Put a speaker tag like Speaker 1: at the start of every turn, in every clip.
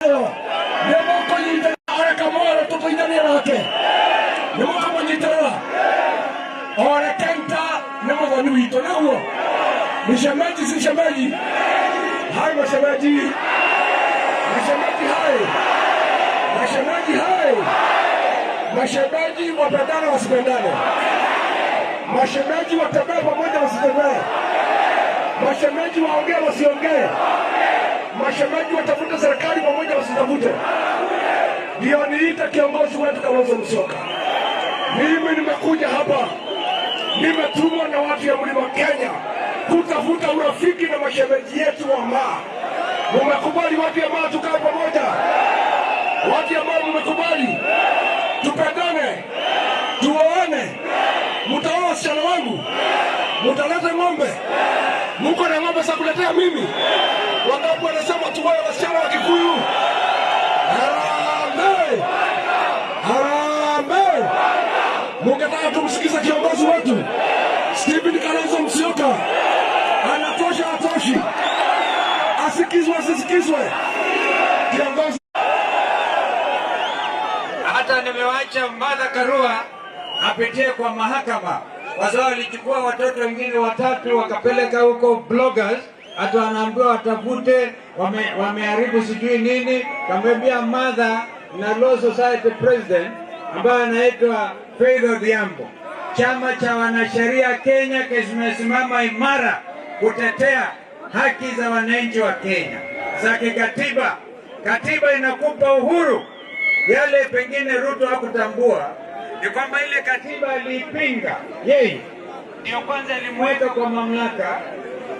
Speaker 1: Nemoko nyitara arakamora tutoinania nake. Nemoko manyitara. Ora kenta nemoko ni wito nawo. Mshamaji si shamaji. Hai mshamaji. Mshamaji hai. Mshamaji hai. Mashemaji wapendane wasipendane. Mashemaji watembee pamoja wasitembee. Mashemaji waongee wasiongee. Mashemaji watafuta serikali pamoja wasitafute. Ndio niita kiongozi wetu Kalonzo Musyoka. Mimi nimekuja hapa, nimetumwa na watu ya Mlima Kenya kutafuta urafiki na mashemeji yetu wa Maa. Mmekubali watu ya Maa tukae pamoja? Watu ya Maa mmekubali? Tupendane, tuoane. Mtaoa wasichana wangu, mtaleta ng'ombe. Mko na ng'ombe za kuletea mimi? Wangapi wanasema tuoe wasichana wa Kikuyu? Harambee! Harambee! Mungetaka tumsikize kiongozi wetu Stephen Kalonzo Musyoka. Anatosha atoshi? Asikizwe asisikizwe? Kiongozi
Speaker 2: hata nimewacha Martha Karua apitie kwa mahakama kwa sababu alichukua watoto wengine watatu wakapeleka huko bloggers, hata wanaambiwa watafute, wameharibu sijui nini. Kamwambia Martha na Law Society President ambaye anaitwa Faith Odhiambo, chama cha wanasheria Kenya kimesimama imara kutetea haki za wananchi wa Kenya za kikatiba. Katiba inakupa uhuru. Yale pengine Ruto hakutambua ni kwamba ile katiba aliipinga yeye, ndio kwanza ilimweka kwa mamlaka,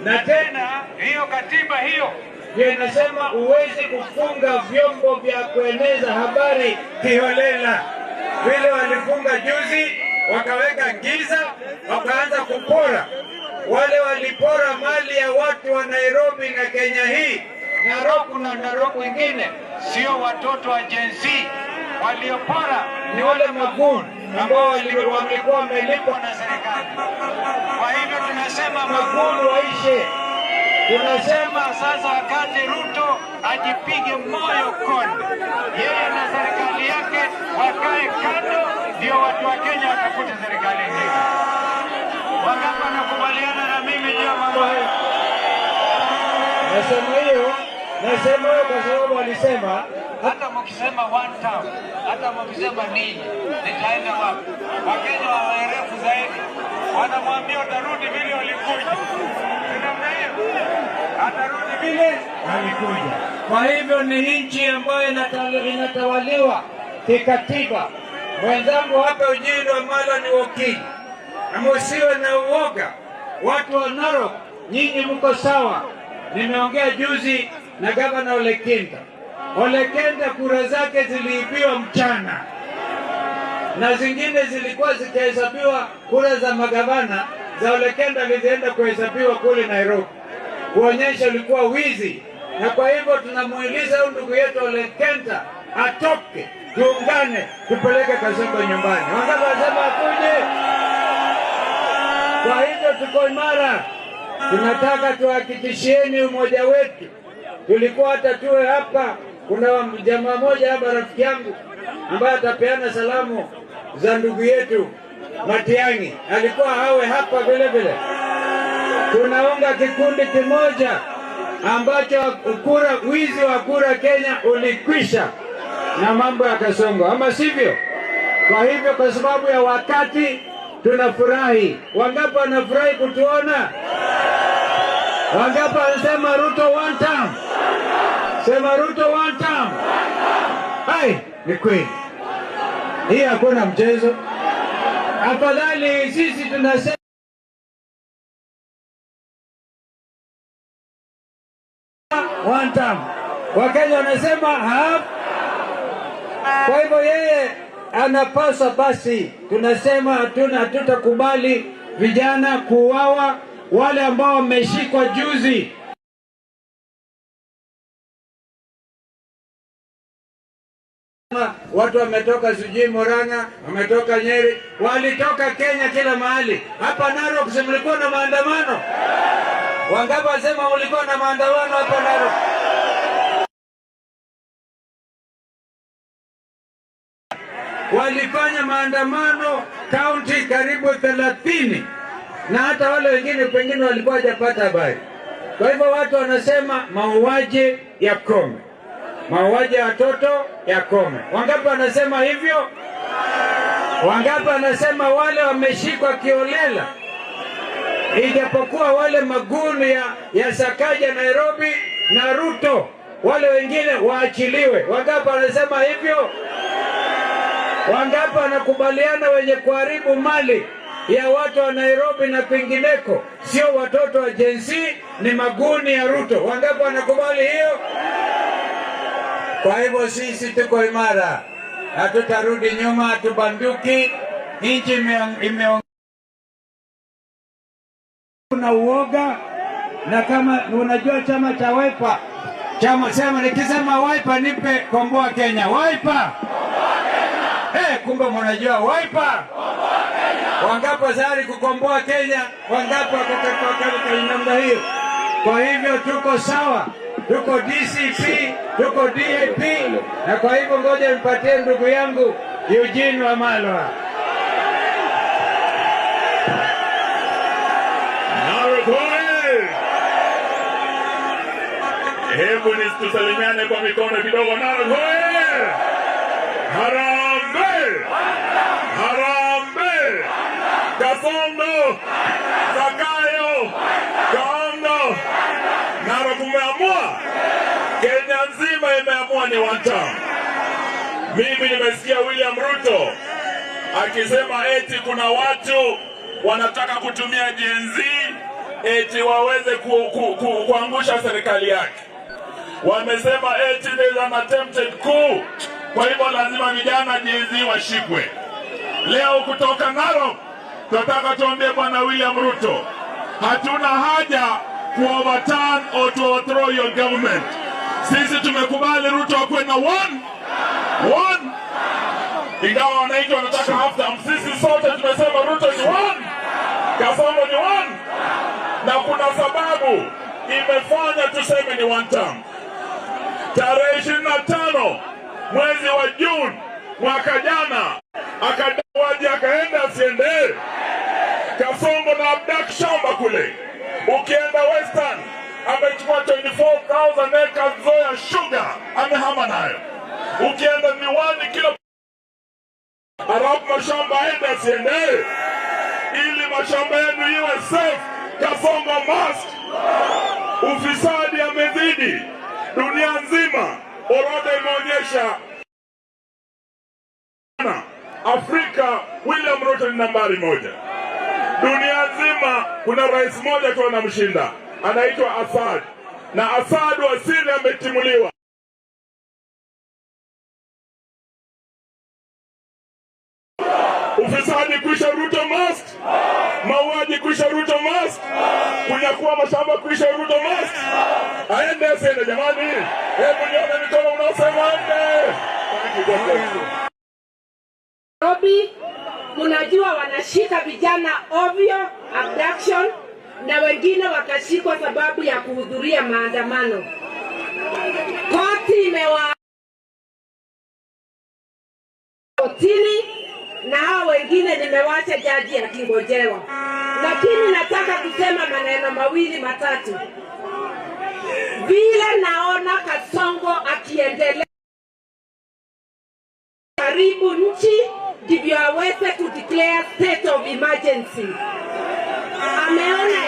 Speaker 2: na tena hiyo katiba hiyo ndio inasema huwezi kufunga vyombo vya kueneza habari kiholela. Vile walifunga juzi, wakaweka giza, wakaanza kupora. Wale walipora mali ya watu wa Nairobi na Kenya hii, Narok na Narok wengine, sio watoto wa Gen Z. Waliopora ni wale maguni ambao wamekuwa wamelipwa na serikali. Kwa hivyo tunasema maguni waishe. Tunasema sasa wakati Ruto ajipige moyo konde, yeye na serikali yake wakae kando, ndio watu wa Kenya watafute serikali nyingine. Wangapi wanakubaliana na mimi juu ya mambo hayo? Nasema hiyo kwa sababu walisema hata mkisema one town, hata mkisema nini, nitaenda wapi? Wakenya wawerefu zaidi wanamwambia utarudi vile walikuja. Namna hiyo atarudi vile walikuja. Kwa hivyo ni nchi ambayo inatawaliwa kikatiba. Mwenzangu hapa Ujiri Wamalwa ni wakili, na msiwe na uoga. Watu wa Narok, nyinyi mko sawa. Nimeongea juzi na gavana Ole Kenta. Ole Kenta kura zake ziliibiwa mchana, na zingine zilikuwa zikihesabiwa. Kura za magavana za Ole Kenta zilienda kuhesabiwa kule Nairobi, kuonyesha ulikuwa wizi. Na kwa hivyo tunamuuliza ndugu yetu Ole Kenta atoke, tuungane, tupeleke Kasongo nyumbani. Wangapi wasema akuje? Kwa hivyo tuko imara. Tunataka tuhakikishieni umoja wetu. Tulikuwa hata tuwe hapa, kuna jamaa moja hapa rafiki yangu ambaye atapeana salamu za ndugu yetu Matiang'i, alikuwa hawe hapa vile vile. Tunaunga kikundi kimoja ambacho wizi wa kura Kenya ulikwisha na mambo ya Kasongo, ama sivyo? Kwa hivyo kwa sababu ya wakati tunafurahi. Wangapi wanafurahi kutuona? Wangapi wanasema Ruto one term? Sema Ruto one term. Hai, ni kweli. Hii hakuna mchezo. Afadhali sisi tunasema one term. Wakenya wanasema half. Kwa hivyo yeye anapaswa, basi tunasema hatutakubali vijana kuuawa. Wale ambao wameshikwa juzi, watu wametoka sijui Murang'a, wametoka Nyeri, walitoka Kenya kila mahali. Hapa Narok mlikuwa na maandamano. Wangapi wasema mlikuwa na maandamano hapa Narok? walifanya maandamano kaunti karibu 30, na hata wale wengine pengine walikuwa hajapata habari. Kwa hivyo watu wanasema mauaji yakome, mauaji ya watoto yakome. Wangapi wanasema hivyo? Wangapi wanasema wale wameshikwa kiolela, ijapokuwa wale maguni ya Sakaja Nairobi na Ruto, wale wengine waachiliwe? Wangapi wanasema hivyo? Wangapi wanakubaliana wenye kuharibu mali ya watu wa Nairobi na pengineko sio watoto wa Gen Z, ni maguni ya Ruto? Wangapi wanakubali hiyo? Kwa hivyo sisi tuko imara, hatutarudi nyuma, hatubanduki. Nchi imeongea na uoga, na kama unajua chama cha Wiper, sema nikisema Wiper nipe komboa Kenya, Wiper. Kumbe mnajua Wiper. Wangapi tayari kukomboa Kenya? Wangapi wakati namna hiyo? Kwa hivyo tuko sawa, tuko DCP, tuko DAP, na kwa hivyo ngoja nipatie ndugu yangu Eugene Wamalwa.
Speaker 3: Hebu tusalimiane kwa mikono kidogo. Narok hoye! Harambee! Harambee! Kasongo! Zakayo! Kaongo! Narok umeamua? Kenya nzima imeamua ni one term. Mimi nimesikia William Ruto akisema eti kuna watu wanataka kutumia Gen Z eti waweze kuangusha serikali yake. Wamesema eti there's an attempted coup. Kwa hivyo lazima vijana Gen Z washikwe. Leo kutoka Narok tunataka tuambie bwana William Ruto, hatuna haja overturn or to overthrow your government. Sisi tumekubali Ruto akuwe na one. Ingawa wananchi wanataka half term, sisi sote tumesema Ruto ni one, Kasongo ni one, na kuna sababu imefanya tuseme ni one term. Tarehe 25 mwezi wa Juni mwaka jana akadawaji akaenda asiende. Kasongo na abduct shamba kule. Ukienda Western amechukua 24,000 acres Zoya sugar amehama nayo. Ukienda Miwani kila Arabu mashamba aende asiende, ili mashamba yenu iwe safe. Kasongo must. Ufisadi amezidi dunia nzima. Orodha imeonyesha Afrika William Ruto ni nambari 1. Dunia nzima kuna rais mmoja tu anamshinda, anaitwa Assad, na Assad wa Syria ametimuliwa. Ufisadi kuisha, Ruto must. Mauaji kuisha, Ruto must. Kunyakua mashamba kuisha, Ruto must. Aende asiende jamani? Hebu nione mikono unaosema aende.
Speaker 4: Nairobi, mnajua wanashika vijana ovyo, abduction, na wengine wakashikwa sababu ya kuhudhuria maandamano. Koti kotini, na hao wengine nimewacha jaji akingojewa. Lakini nataka kusema maneno mawili matatu. Vile naona Kasongo akiendelea karibu nchi, ndivyo aweze kudeclare state of emergency. Ameona